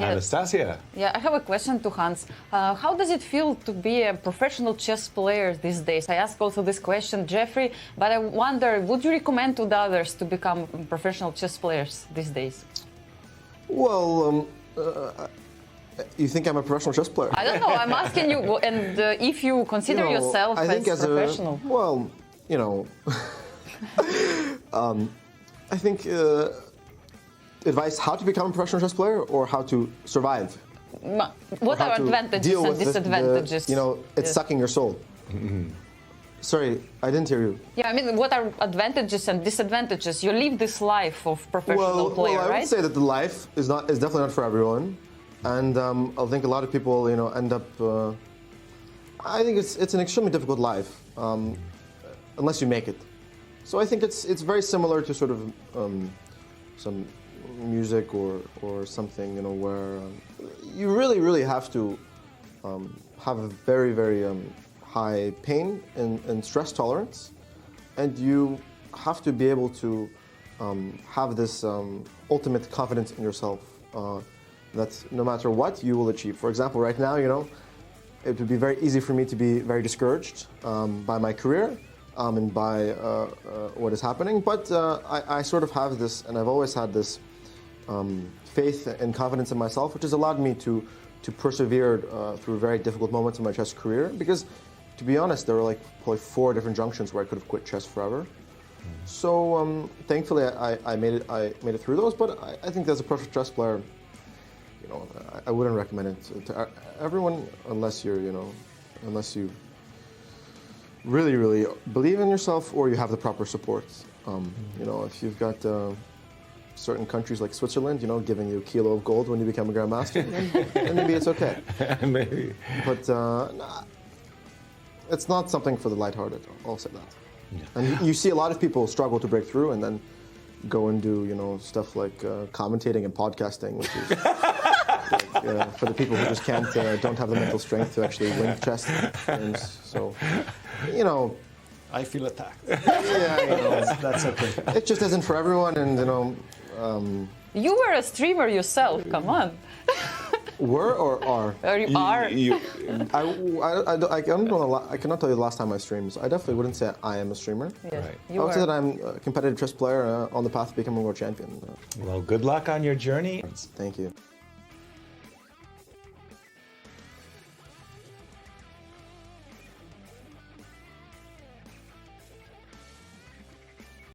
Anastasia. Yeah, I have a question to Hans. How does it feel to be a professional chess player these days? I asked also this question, Jeffrey, but I wonder, would you recommend to the others to become professional chess players these days? Well, you think I'm a professional chess player? I don't know. I'm asking you, and if you consider yourself I think as professional. Well, I think advice how to become a professional chess player or how to survive. What are advantages and disadvantages? It's sucking your soul. Sorry, I didn't hear you. Yeah, I mean, what are advantages and disadvantages? You live this life of professional player, right? I would say that the life is definitely not for everyone, and I think a lot of people, end up. I think it's an extremely difficult life, unless you make it. So I think it's very similar to sort of some music or something, where you really have to have a very, very high pain and stress tolerance, and you have to be able to have this ultimate confidence in yourself that no matter what you will achieve. For example, right now, it would be very easy for me to be very discouraged by my career and by what is happening, but I sort of have this, and I've always had this faith and confidence in myself, which has allowed me to persevere through very difficult moments in my chess career, because to be honest, there were probably 4 different junctions where I could have quit chess forever. So thankfully I made it through those, but I think as a professional chess player, I wouldn't recommend it to everyone unless you really, really believe in yourself or you have the proper support. If you've got certain countries like Switzerland, giving you a kilo of gold when you become a grandmaster, then maybe it's okay. Maybe. But it's not something for the lighthearted, I'll say that. Yeah. And you see a lot of people struggle to break through and then go and do, stuff like commentating and podcasting, which is for the people who just don't have the mental strength to actually win chess games. So, I feel attacked. Yeah, that's okay. It just isn't for everyone, and you were a streamer yourself. Come on. Were or are? Or you are. I cannot tell you the last time I streamed. So I definitely wouldn't say I am a streamer. Yes, right. I would say that I'm a competitive chess player on the path to becoming world champion. Well, good luck on your journey. Thank you.